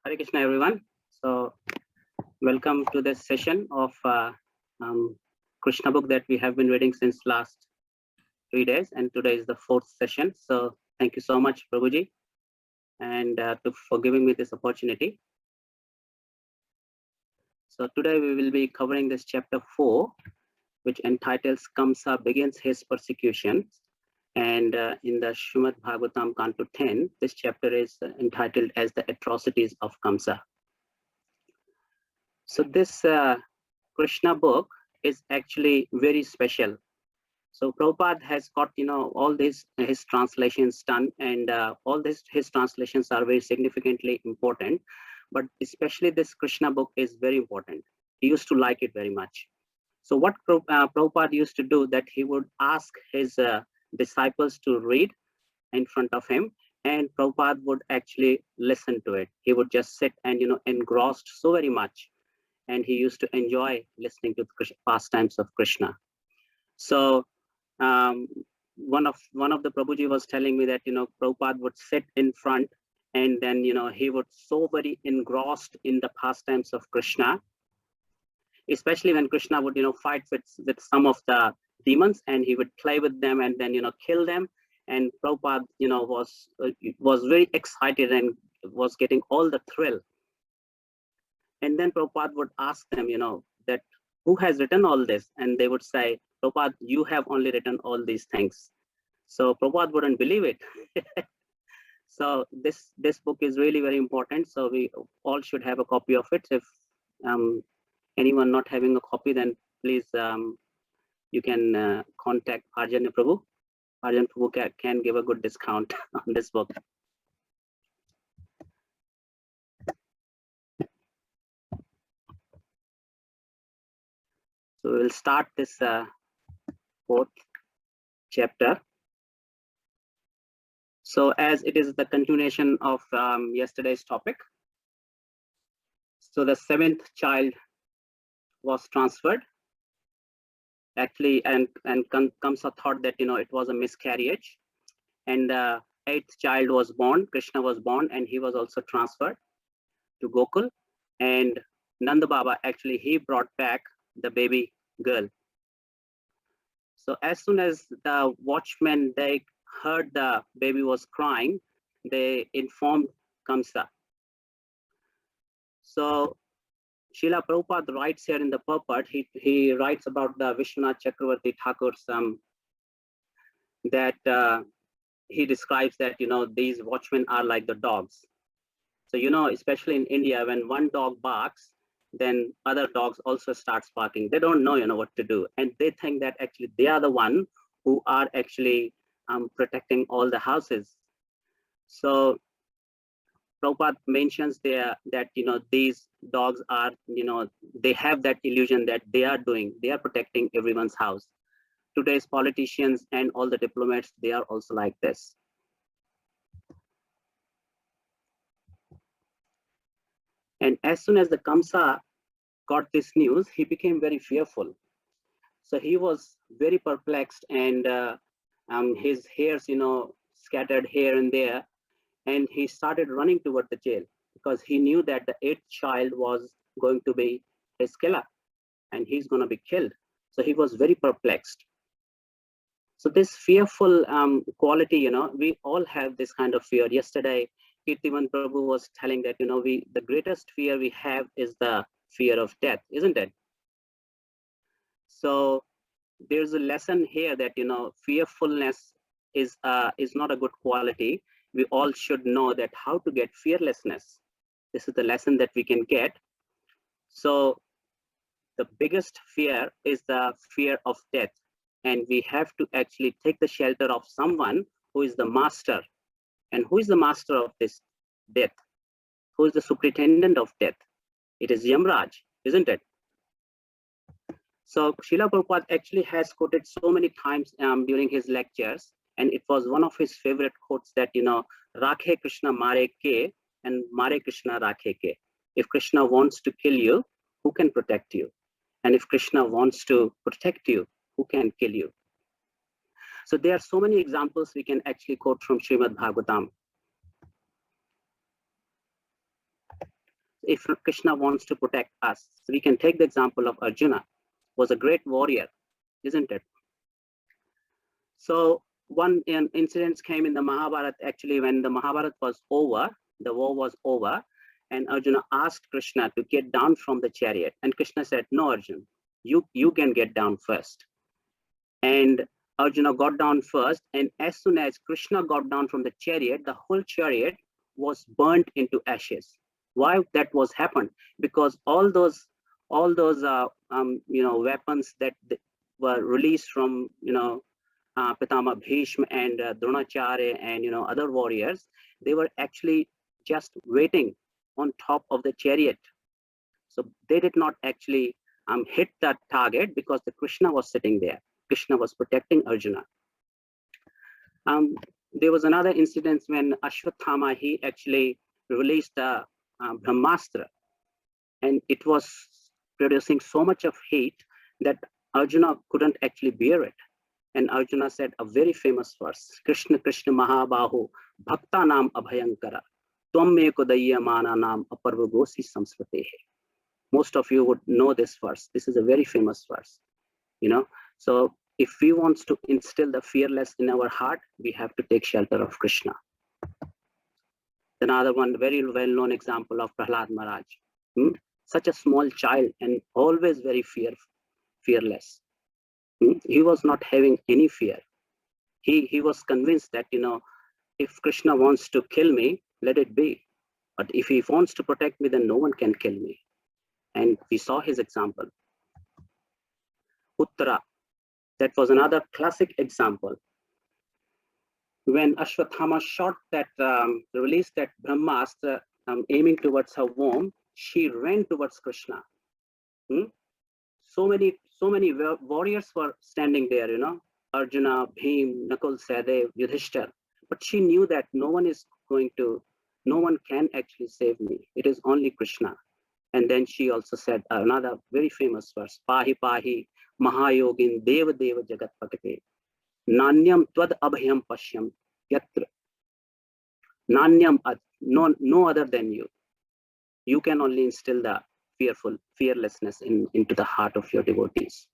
Hare Krishna, everyone. So, welcome to this session of Krishna book that we have been reading since last 3 days, and today is the fourth session. So, thank you so much, Prabhuji, and for giving me this opportunity. So, today we will be covering this chapter 4, which entitles Kamsa begins his persecution. And in the Srimad Bhagavatam, Canto 10, this chapter is entitled as the atrocities of Kamsa. So this Krishna book is actually very special. So Prabhupada has got, all these his translations done, and all his translations are very significantly important. But especially this Krishna book is very important. He used to like it very much. So what Prabhupada used to do, that he would ask his disciples to read in front of him, and Prabhupada would actually listen to it. He would just sit and engrossed so very much, and he used to enjoy listening to the pastimes of Krishna. So one of the Prabhuji was telling me that Prabhupada would sit in front, and then he would so very engrossed in the pastimes of Krishna, especially when Krishna would fight with some of the demons, and he would play with them and then kill them. And Prabhupada was very excited and was getting all the thrill. And then Prabhupada would ask them, that who has written all this? And they would say, Prabhupada, you have only written all these things. So Prabhupada wouldn't believe it. So this book is really very important. So we all should have a copy of it. If anyone not having a copy, then please you can contact Arjanya Prabhu. Arjanya Prabhu can give a good discount on this book. So we will start this fourth chapter. So as it is the continuation of yesterday's topic, so the seventh child was transferred. Actually, and Kamsa thought that it was a miscarriage, and the eighth child was born. Krishna was born, and he was also transferred to Gokul. And Nanda Baba, actually, he brought back the baby girl. So as soon as the watchmen, they heard the baby was crying, they informed Kamsa. So Srila Prabhupada writes here in the purport, he writes about the Vishwanath Chakravarti Thakur's that he describes that these watchmen are like the dogs. So especially in India, when one dog barks, then other dogs also starts barking. They don't know what to do, and they think that actually they are the one who are actually protecting all the houses. So Prabhupada mentions there that these dogs are they have that illusion that they are protecting everyone's house. Today's politicians and all the diplomats, they are also like this. And as soon as the Kamsa got this news, he became very fearful. So he was very perplexed, and his hairs, scattered here and there, and he started running toward the jail because he knew that the eighth child was going to be his killer, and he's going to be killed. So he was very perplexed. So this fearful quality, we all have this kind of fear. Yesterday, Kirtiman Prabhu was telling that, the greatest fear we have is the fear of death, isn't it? So there's a lesson here that, fearfulness is not a good quality. We all should know that how to get fearlessness. This is the lesson that we can get. So the biggest fear is the fear of death. And we have to actually take the shelter of someone who is the master. And who is the master of this death? Who is the superintendent of death? It is Yamraj, isn't it? So Srila Prabhupada actually has quoted so many times during his lectures, and it was one of his favorite quotes that, Rakhe Krishna Mare Ke and Mare Krishna Rakhe Ke. If Krishna wants to kill you, who can protect you? And if Krishna wants to protect you, who can kill you? So there are so many examples we can actually quote from Srimad Bhagavatam. if Krishna wants to protect us, so we can take the example of Arjuna, was a great warrior, isn't it? So one incident came in the Mahabharata, actually, when the Mahabharata was over, the war was over, and Arjuna asked Krishna to get down from the chariot. And Krishna said, no, Arjun, you can get down first. And Arjuna got down first, and as soon as Krishna got down from the chariot, the whole chariot was burnt into ashes. Why that was happened? Because all those weapons that were released from Pitama Bhishma and Dronacharya and other warriors, they were actually just waiting on top of the chariot. So they did not actually hit that target because the Krishna was sitting there. Krishna was protecting Arjuna. There was another incident when Ashwatthama, he actually released a Brahmastra, and it was producing so much of heat that Arjuna couldn't actually bear it. And Arjuna said a very famous verse, Krishna Krishna Mahabahu Bhakta Nam Abhayankara Twamme Kodaya Mana Nam Aparvagosi Samsvatehe. Most of you would know this verse. This is a very famous verse. So if we want to instill the fearless in our heart, we have to take shelter of Krishna. Another one, very well-known example of Prahlad Maharaj. Such a small child and always very fearless. He was not having any fear. He was convinced that, if Krishna wants to kill me, let it be. But if he wants to protect me, then no one can kill me. And we saw his example. Uttara, that was another classic example. When Ashwatthama shot that, released that Brahmastra, aiming towards her womb, she ran towards Krishna. So many warriors were standing there, Arjuna, Bhim, Nakul, Sahadev, Yudhishthir. But she knew that no one can actually save me. It is only Krishna. And then she also said another very famous verse, Pahi Pahi Mahayogin Deva Deva Jagat Pakate Nanyam Tvad Abhyam Pashyam Yatra. Nanyam, no other than you. You can only instill the fearlessness into the heart of your devotees.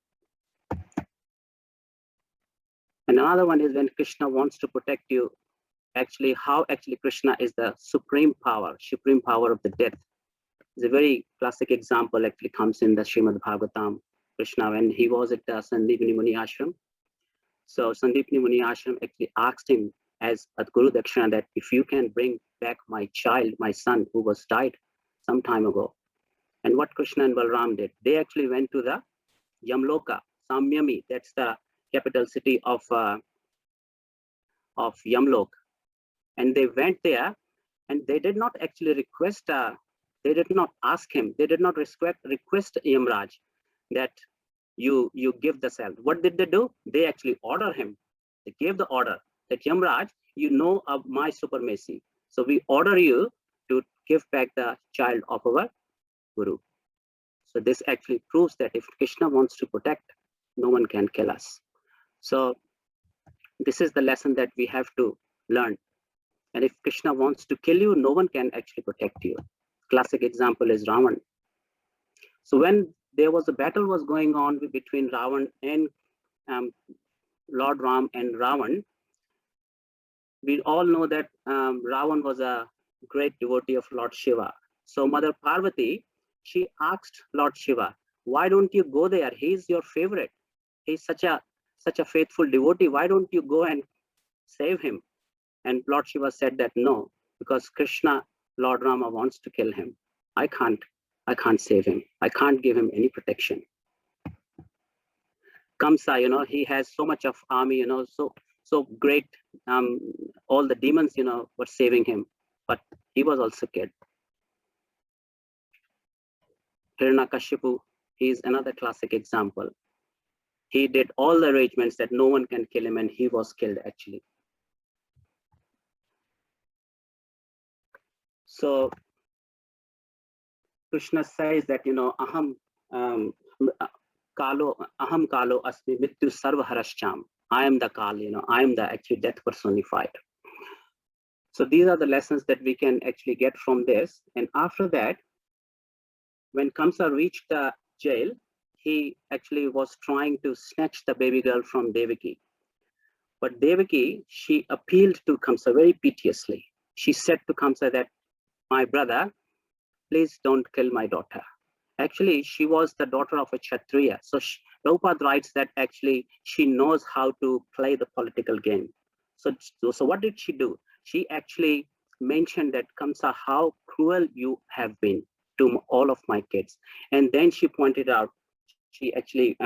And another one is when Krishna wants to protect you, how Krishna is the supreme power of the death. It's a very classic example actually comes in the Srimad Bhagavatam. Krishna, when he was at the Sandipani Muni Ashram. So Sandipani Muni Ashram actually asked him as a Guru Dakshina that if you can bring back my child, my son who was died some time ago. And what Krishna and Balram did, they actually went to the Yamloka, Samyami, that's the capital city of Yamlok. And they went there and they did not actually request, they did not ask him, they did not request Yamraj that you give the self. What did they do? They actually order him. They gave the order that Yamraj, you know of my supremacy. So we order you to give back the child of our Guru. So this actually proves that if Krishna wants to protect, no one can kill us. So this is the lesson that we have to learn. And if Krishna wants to kill you, no one can actually protect you. Classic example is Ravan. So when there was a battle was going on between Ravan and Lord Ram and Ravan, we all know that Ravan was a great devotee of Lord Shiva. So Mother Parvati, she asked Lord Shiva, why don't you go there? He's your favorite. He's such a faithful devotee. Why don't you go and save him? And Lord Shiva said that no, because Krishna, Lord Rama wants to kill him. I can't save him. I can't give him any protection. Kamsa, he has so much of army, so great. All the demons, were saving him, but he was also killed. Hiranyakashipu, he is another classic example. He did all the arrangements that no one can kill him, and he was killed actually. So Krishna says that, aham kalo asmi mityu sarva harascham. I am the Kal, I am the actually death personified. So these are the lessons that we can actually get from this. And after that, when Kamsa reached the jail, he actually was trying to snatch the baby girl from Devaki. But Devaki, she appealed to Kamsa very piteously. She said to Kamsa that, my brother, please don't kill my daughter. Actually, she was the daughter of a Kshatriya. So Prabhupada writes that actually she knows how to play the political game. So what did she do? She actually mentioned that, Kamsa, how cruel you have been to all of my kids. And then she she actually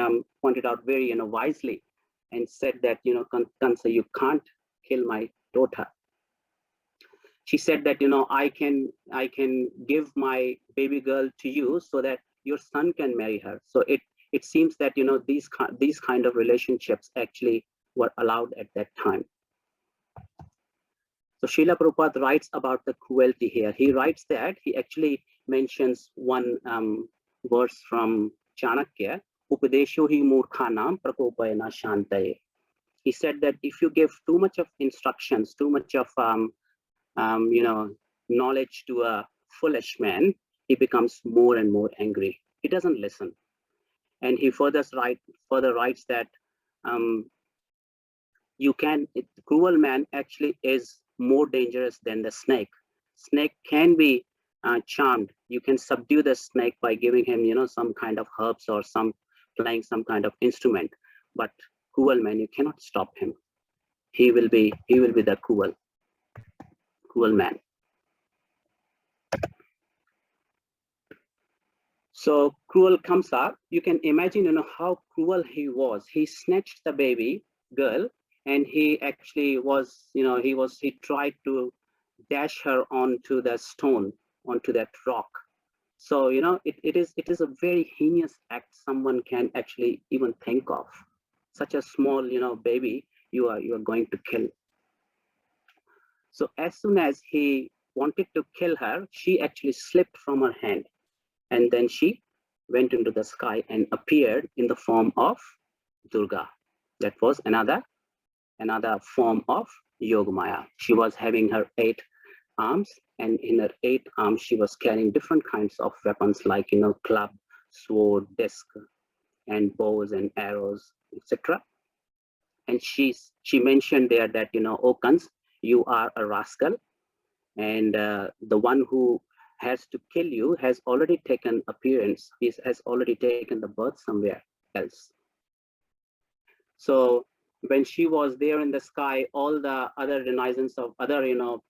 pointed out very wisely and said that, Kansa, you can't kill my daughter. She said that, I can give my baby girl to you so that your son can marry her. So it seems that, these kind of relationships actually were allowed at that time. So Srila Prabhupada writes about the cruelty here. He writes that, he actually mentions one verse from Chanakya, Upadesho hi murkhanam prakopayana shantaye. He said that if you give too much of instructions, too much of knowledge to a foolish man, he becomes more and more angry. He doesn't listen. And he further writes that the cruel man actually is more dangerous than the snake. Snake can be charmed. You can subdue the snake by giving him, some kind of herbs or playing some kind of instrument. But cruel man, you cannot stop him. He will be the cruel man. So cruel Kamsa, you can imagine, how cruel he was. He snatched the baby girl, and he actually was, he tried to dash her onto the stone, onto that rock. So, it is a very heinous act someone can actually even think of. Such a small, baby you are going to kill. So as soon as he wanted to kill her, she actually slipped from her hand. And then she went into the sky and appeared in the form of Durga. That was another form of Yogamaya. She was having her 8 arms, and in her 8 arms, she was carrying different kinds of weapons like, club, sword, disc, and bows and arrows, etc. And she mentioned there that, O Kans, you are a rascal, and the one who has to kill you has already taken appearance. He has already taken the birth somewhere else. So when she was there in the sky, all the other denizens of other,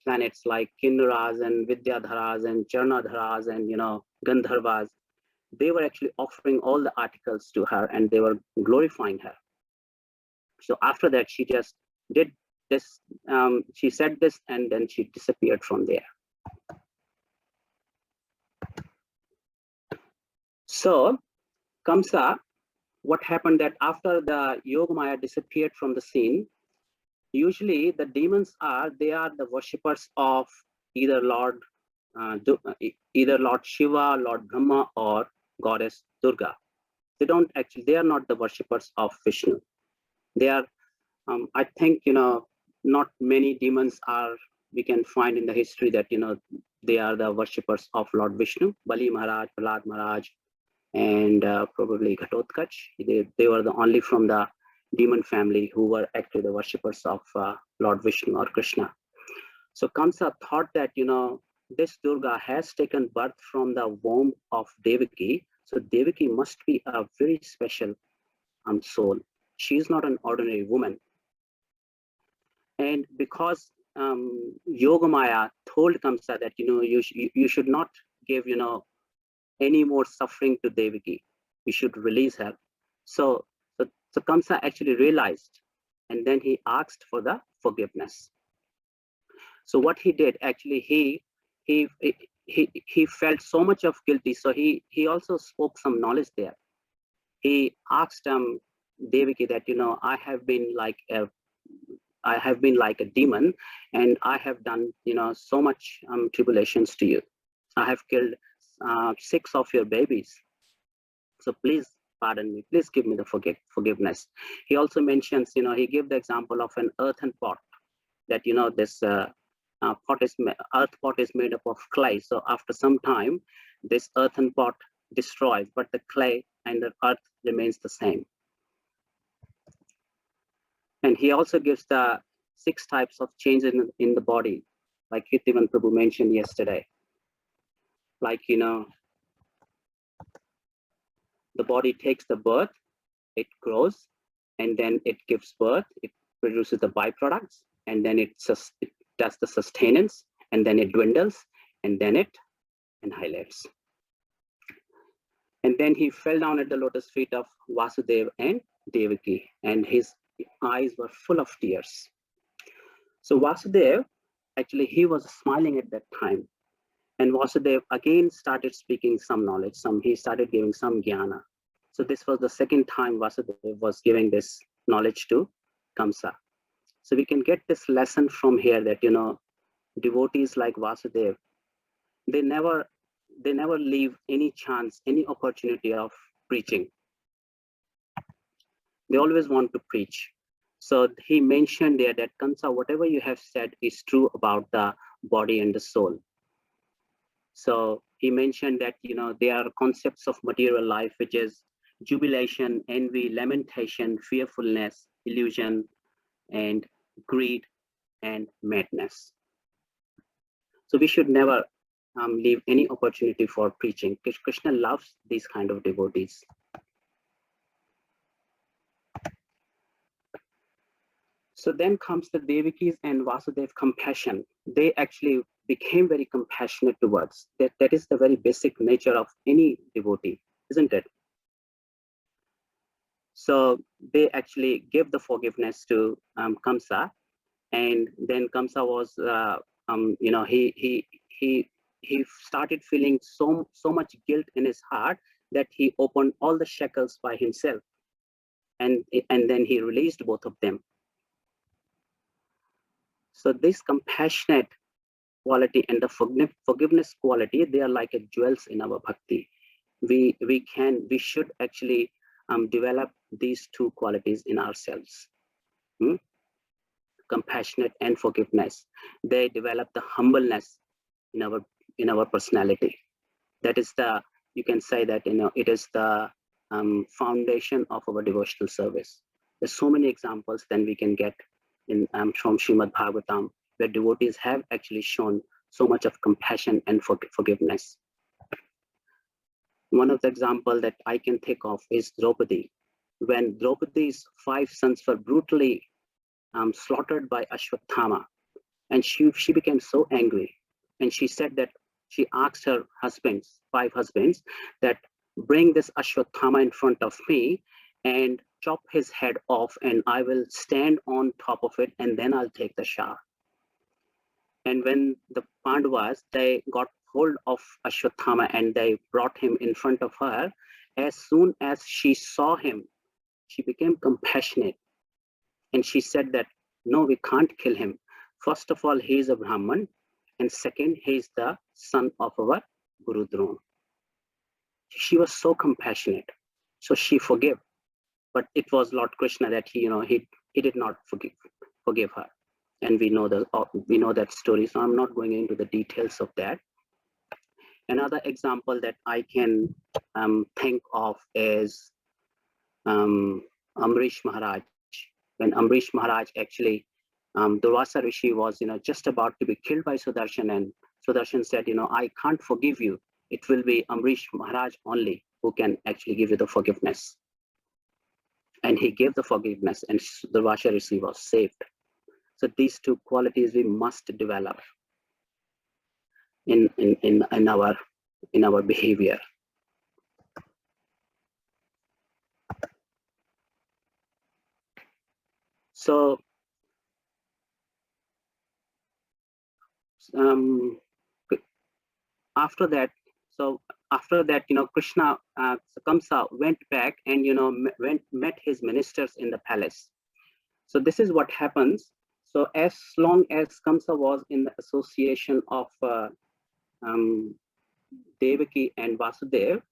planets like Kinnaras and Vidyadharas and Charnadharas and, Gandharvas, they were actually offering all the articles to her, and they were glorifying her. So after that, she just did this, she said this, and then she disappeared from there. So Kamsa, what happened that after the Yogamaya disappeared from the scene, usually the demons they are the worshippers of either Lord Shiva, Lord Brahma, or Goddess Durga. They are not the worshippers of Vishnu. They are, I think, not many demons we can find in the history that, they are the worshippers of Lord Vishnu. Bali Maharaj, Prahlad Maharaj, and probably Ghatotkacha. They were the only from the demon family who were actually the worshippers of Lord Vishnu or Krishna. So Kamsa thought that, this Durga has taken birth from the womb of Devaki. So Devaki must be a very special soul. She is not an ordinary woman. And because Yogamaya told Kamsa that, you should not give, any more suffering to Devaki. You should release her. So Kamsa actually realized, and then he asked for the forgiveness. So what he did, actually, he felt so much of guilty. So he also spoke some knowledge there. He asked Devaki that, I have been like a demon, and I have done, so much tribulations to you. I have killed 6 of your babies. So please pardon me. Please give me the forgiveness. He also mentions, he gave the example of an earthen pot, that, this earth pot is made up of clay. So after some time, this earthen pot destroys, but the clay and the earth remains the same. And he also gives the 6 types of changes in the body, like Yatinam Prabhu mentioned yesterday. Like, the body takes the birth, it grows, and then it gives birth, it produces the byproducts, and then it does the sustenance, and then it dwindles, and then it annihilates. And then he fell down at the lotus feet of Vasudeva and Devaki, and his eyes were full of tears. So Vasudeva, actually, he was smiling at that time. And Vasudeva again started speaking some knowledge, he started giving some jnana. So this was the second time Vasudeva was giving this knowledge to Kamsa. So we can get this lesson from here that, devotees like Vasudeva, they never leave any chance, any opportunity of preaching. They always want to preach. So he mentioned there that, Kansa, whatever you have said is true about the body and the soul. So he mentioned that, there are concepts of material life, which is jubilation, envy, lamentation, fearfulness, illusion, and greed, and madness. So we should never leave any opportunity for preaching. Krishna loves these kind of devotees. So then comes the Devaki's and Vasudev compassion. They actually became very compassionate towards. That is the very basic nature of any devotee, isn't it? So they actually gave the forgiveness to Kamsa, and then Kamsa was, he started feeling so much guilt in his heart that he opened all the shackles by himself, and then he released both of them. So this compassionate quality and the forgiveness quality, they are like a jewels in our bhakti. We should actually develop these 2 qualities in ourselves. Compassionate and forgiveness. They develop the humbleness in our personality. That is you can say that, it is the foundation of our devotional service. There's so many examples then we can get from Srimad Bhagavatam, where devotees have actually shown so much of compassion and forgiveness. One of the examples that I can think of is Draupadi. When Draupadi's 5 sons were brutally slaughtered by Ashwatthama, and she became so angry, and she said that she asked her 5 husbands, that bring this Ashwatthama in front of me and chop his head off, and I will stand on top of it, and then I'll take the shower. And when the Pandavas, they got hold of Ashwatthama and they brought him in front of her, as soon as she saw him, she became compassionate. And she said that, no, we can't kill him. First of all, he is a Brahman. And second, he is the son of our Guru Drona. She was so compassionate. So she forgave. But it was Lord Krishna that he did not forgive her. And we know that story. So I'm not going into the details of that. Another example that I can think of is Amrish Maharaj. When Amrish Maharaj actually, Durvasa Rishi was, just about to be killed by Sudarshan, and Sudarshan said, I can't forgive you. It will be Amrish Maharaj only who can actually give you the forgiveness. And he gave the forgiveness, and Durvasa Rishi was saved. So these 2 qualities we must develop in our behavior. So after that, Krishna, Kamsa went back and met his ministers in the palace. So this is what happens. So as long as Kamsa was in the association of Devaki and Vasudeva,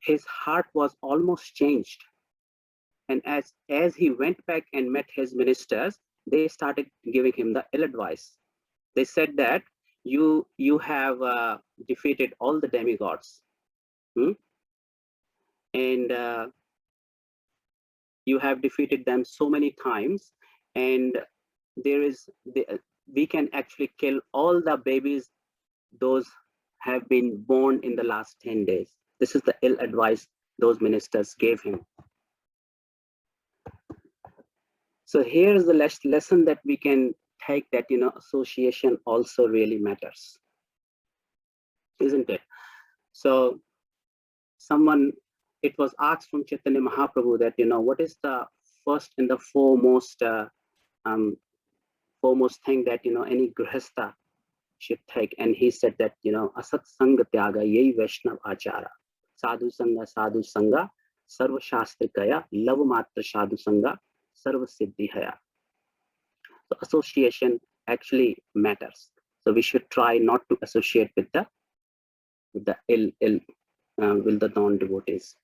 his heart was almost changed. And as he went back and met his ministers, they started giving him the ill advice. They said that you have defeated all the demigods. And you have defeated them so many times, and we can actually kill all the babies those have been born in the last 10 days. This is the ill advice those ministers gave him. So here's the lesson that we can take, that association also really matters, isn't it? So it was asked from Chaitanya Mahaprabhu that what is the first and the foremost thing that any grihastha should take, and he said that asat sanga tyaga yei vaishnav achara, sadhu sanga sarva shastrikaya lava matra sadhu sanga sarva siddhi haya. So association actually matters. So we should try not to associate with the non-devotees.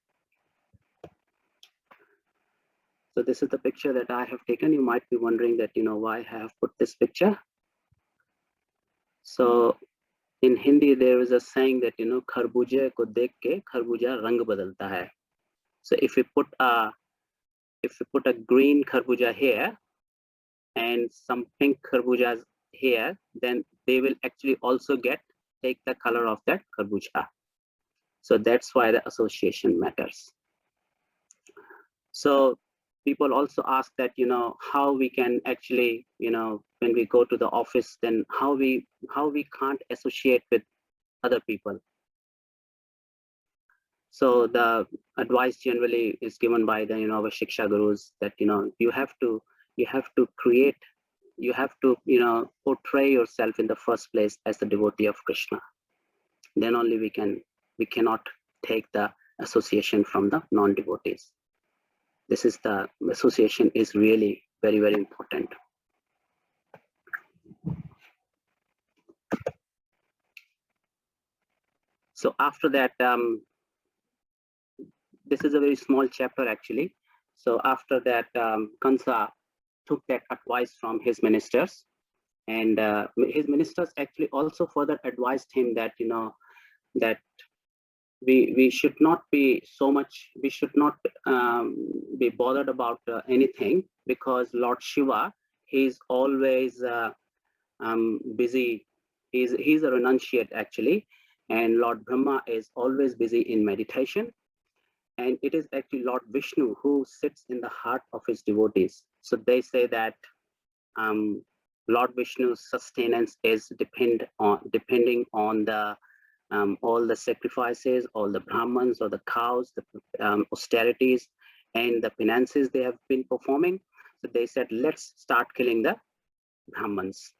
So this is the picture that I have taken. You might be wondering that why I have put this picture. So in Hindi there is a saying that kharbuje ko dekh ke kharbuja rang badalta hai. So if we put a green kharbuja here and some pink kharbujas here, then they will actually also take the color of that kharbuja. So that's why the association matters. So people also ask that how we can actually when we go to the office, then how we can't associate with other people. So the advice generally is given by the our Shiksha gurus that you have to portray yourself in the first place as the devotee of Krishna. Then only we cannot take the association from the non-devotees. This is the association is really very, very important. So after that, this is a very small chapter actually. So after that, Kansa took that advice from his ministers, and his ministers actually also further advised him that that we should not be be bothered about anything, because Lord Shiva, he's always busy. He's a renunciate actually, and Lord Brahma is always busy in meditation, and it is actually Lord Vishnu who sits in the heart of his devotees. So they say that Lord Vishnu's sustenance is depending on the all the sacrifices, all the Brahmans or the cows, the austerities and the penances they have been performing. So they said, let's start killing the Brahmans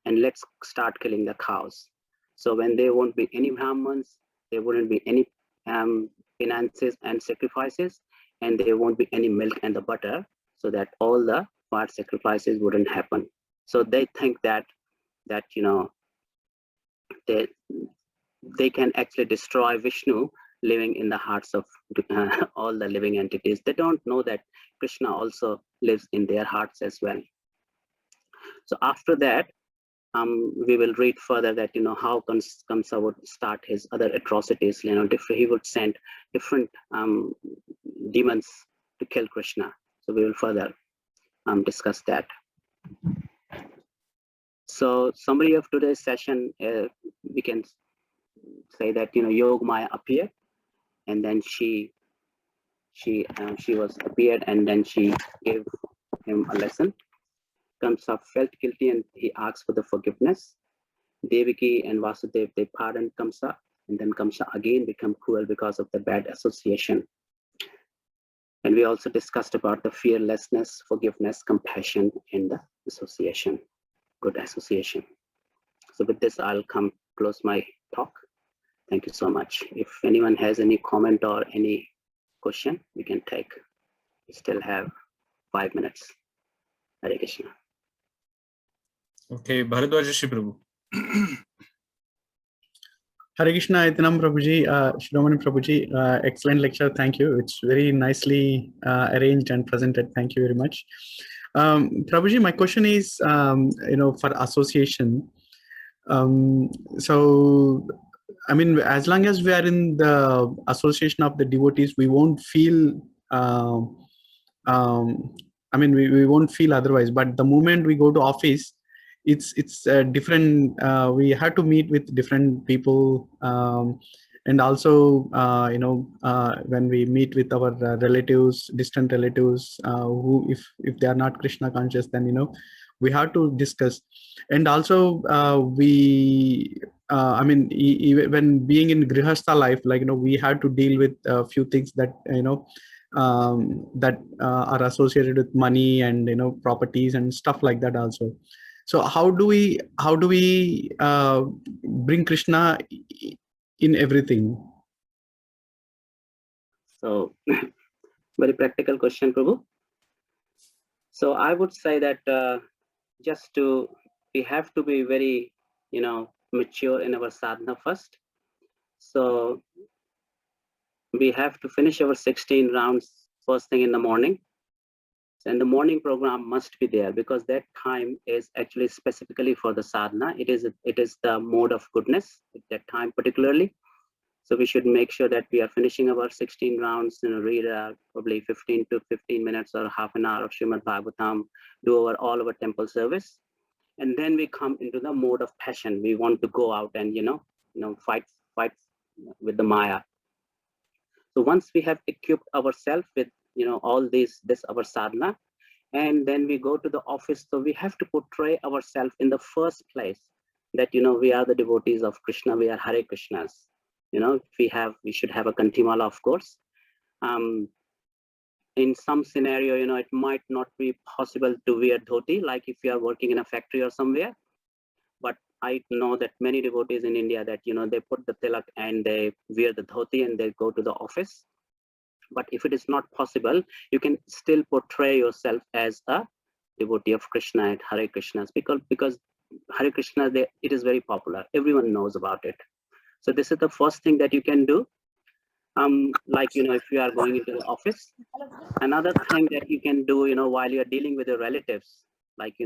and let's start killing the cows. So when there won't be any Brahmans, there wouldn't be any penances and sacrifices, and there won't be any milk and the butter, so that all the fire sacrifices wouldn't happen. So they think that they can actually destroy Vishnu living in the hearts of all the living entities. They don't know that Krishna also lives in their hearts as well. So after that, we will read further that how Kamsa would start his other atrocities. He would send different demons to kill Krishna. So we will further discuss that. So summary of today's session, we can say that Yogamaya appeared, and then she was appeared, and then she gave him a lesson. Kamsa felt guilty and he asked for the forgiveness. Devaki and Vasudev, they pardoned Kamsa, and then Kamsa again became cruel because of the bad association. And we also discussed about the fearlessness, forgiveness, compassion in the association, good association. So with this, I'll close my talk. Thank you so much. If anyone has any comment or any question, we can take. We still have 5 minutes. Hare Krishna. Okay, Bharadwaja Shri Prabhu. Hare Krishna, Yatinam Prabhuji, Shiromani Prabhuji, excellent lecture. Thank you. It's very nicely arranged and presented. Thank you very much. Prabhuji, my question is, for association. So I mean, as long as we are in the association of the devotees, we won't feel. I mean, we won't feel otherwise. But the moment we go to office, it's different. We have to meet with different people, and also when we meet with our relatives, distant relatives, who if they are not Krishna conscious, then we have to discuss. And also we I mean, even when being in grihastha life, like we had to deal with a few things that that are associated with money and properties and stuff like that also. So how do we bring Krishna in everything? So very practical question, Prabhu. So I would say that we have to be very mature in our sadhana first. So we have to finish our 16 rounds first thing in the morning. And the morning program must be there, because that time is actually specifically for the sadhana. It is the mode of goodness at that time particularly. So we should make sure that we are finishing our 16 rounds, read probably 15 to 15 minutes or half an hour of Srimad Bhagavatam, do all our temple service. And then we come into the mode of passion. We want to go out and, fight with the Maya. So once we have equipped ourselves with, all this our sadhana, and then we go to the office. So we have to portray ourselves in the first place that, we are the devotees of Krishna. We are Hare Krishnas. We should have a Kantimala, of course. In some scenario, it might not be possible to wear dhoti, like if you are working in a factory or somewhere. But I know that many devotees in India that, they put the tilak and they wear the dhoti and they go to the office. But if it is not possible, you can still portray yourself as a devotee of Krishna at Hare Krishnas, because Hare Krishna, it is very popular. Everyone knows about it. So this is the first thing that you can do. Like, if you are going into the office, another thing that you can do, while you're dealing with your relatives, like,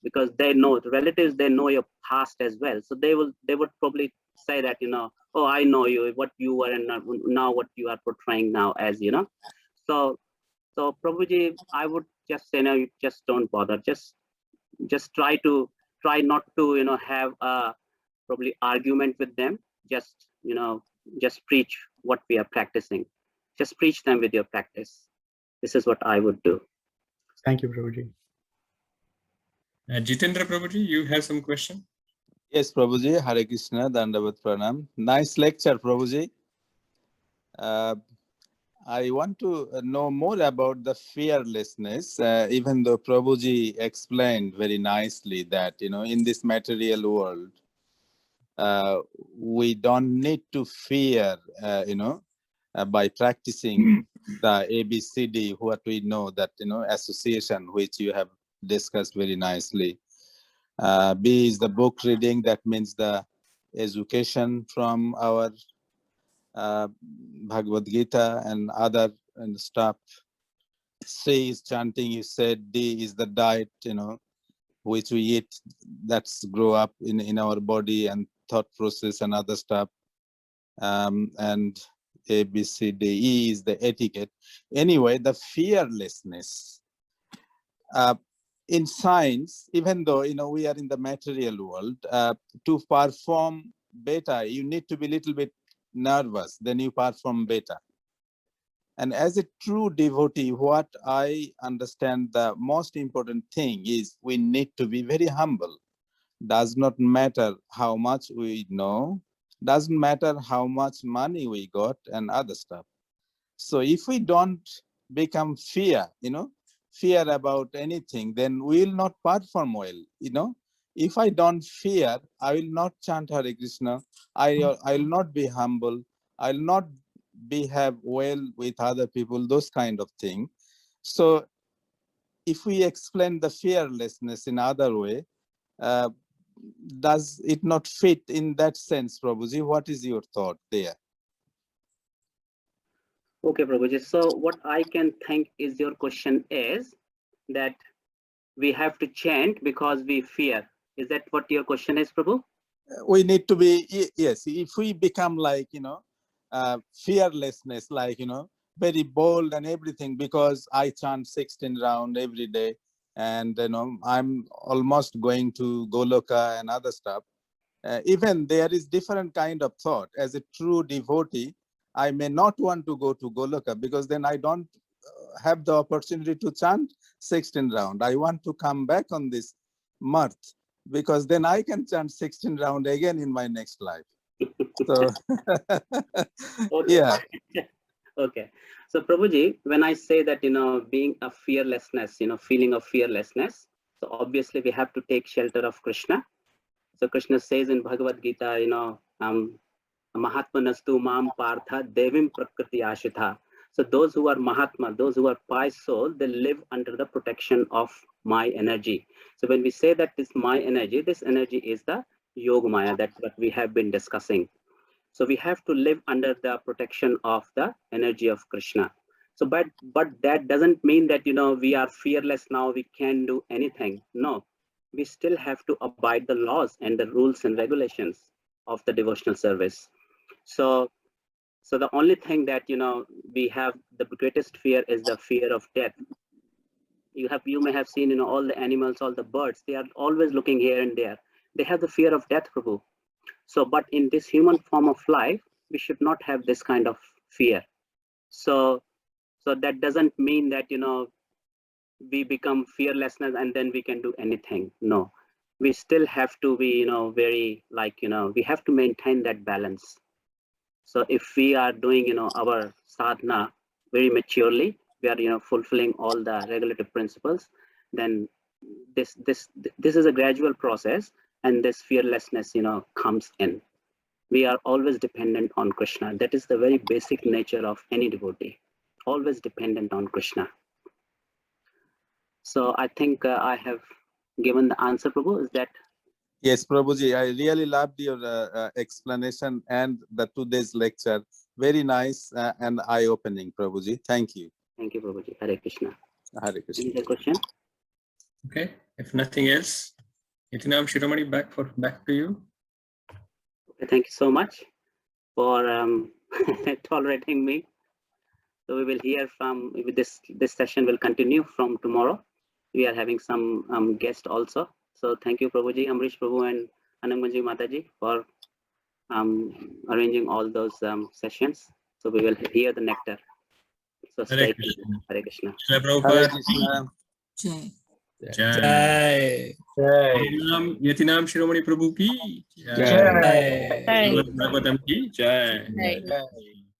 because they know the relatives, they know your past as well. So they would probably say that, oh, I know you, what you were, and now what you are portraying now as, So Prabhuji, I would just say, no, you just don't bother. Just try not to, have a probably argument with them. Just preach what we are practicing. Just preach them with your practice. This is what I would do. Thank you, Prabhuji. Jitendra Prabhuji, you have some question? Yes, Prabhuji. Hare Krishna, Dandavat Pranam. Nice lecture, Prabhuji. I want to know more about the fearlessness, even though Prabhuji explained very nicely that, in this material world, we don't need to fear, by practicing the ABCD, what we know that, association, which you have discussed very nicely. B is the book reading, that means the education from our Bhagavad Gita and other stuff. C is chanting, you said. D is the diet, which we eat, that's grow up in our body, and thought process and other stuff. And A, B, C, D, E is the etiquette. Anyway, the fearlessness. In science, even though, we are in the material world, to perform better, you need to be a little bit nervous, then you perform better. And as a true devotee, what I understand, the most important thing is we need to be very humble. Does not matter how much we know, doesn't matter how much money we got and other stuff. So if we don't become fear about anything, then we will not perform well. If I don't fear, I will not chant Hare Krishna. I will not be humble. I will not behave well with other people, those kind of things. So if we explain the fearlessness in other way, does it not fit in that sense, Prabhuji? What is your thought there? Okay, Prabhuji. So what I can think is your question is that we have to chant because we fear. Is that what your question is, Prabhu? we need to be, yes, if we become like, fearlessness, like, very bold and everything, because I chant 16 round every day, and I'm almost going to Goloka and other stuff. Even there is different kind of thought. As a true devotee, I may not want to go to Goloka, because then I don't have the opportunity to chant 16 round. I want to come back on this mirth, because then I can chant 16 round again in my next life. So yeah. Okay. So Prabhuji, when I say that, being a fearlessness, feeling of fearlessness, so obviously we have to take shelter of Krishna. So Krishna says in Bhagavad Gita, Mahatmanastu mam partha devim prakriti ashitha. So those who are Mahatma, those who are pious soul, they live under the protection of my energy. So when we say that this my energy, this energy is the Yogamaya, that's what we have been discussing. So we have to live under the protection of the energy of Krishna. So, but that doesn't mean that, we are fearless now, we can do anything. No, we still have to abide the laws and the rules and regulations of the devotional service. So the only thing that, we have, the greatest fear is the fear of death. You may have seen, all the animals, all the birds, they are always looking here and there. They have the fear of death, Prabhu. So, but in this human form of life, we should not have this kind of fear. So that doesn't mean that, we become fearlessness and then we can do anything. No, we still have to be, very like, we have to maintain that balance. So if we are doing, our sadhana very maturely, we are, fulfilling all the regulative principles, then this is a gradual process, and this fearlessness, comes in. We are always dependent on Krishna. That is the very basic nature of any devotee, always dependent on Krishna. So I think I have given the answer, Prabhu. Is that? Yes, Prabhuji, I really loved your explanation and the today's lecture. Very nice and eye-opening, Prabhuji. Thank you. Thank you, Prabhuji. Hare Krishna. Hare Krishna. Any other question? Okay, if nothing else, Yatinam, Shiromani, back to you. Okay, thank you so much for tolerating me. So we will hear from this session will continue from tomorrow. We are having some guests also. So thank you, Prabhuji, Amrish Prabhu, and Ananganji Mataji for arranging all those sessions. So we will hear the nectar. So stay tuned. Hare Krishna. Hare Hare Prabhupada. Krishna. Jai. Jai. Jai. Yatinam Shiromani Prabhu ki. Jai. Srimad Bhagavatam ki. Jai. Jai.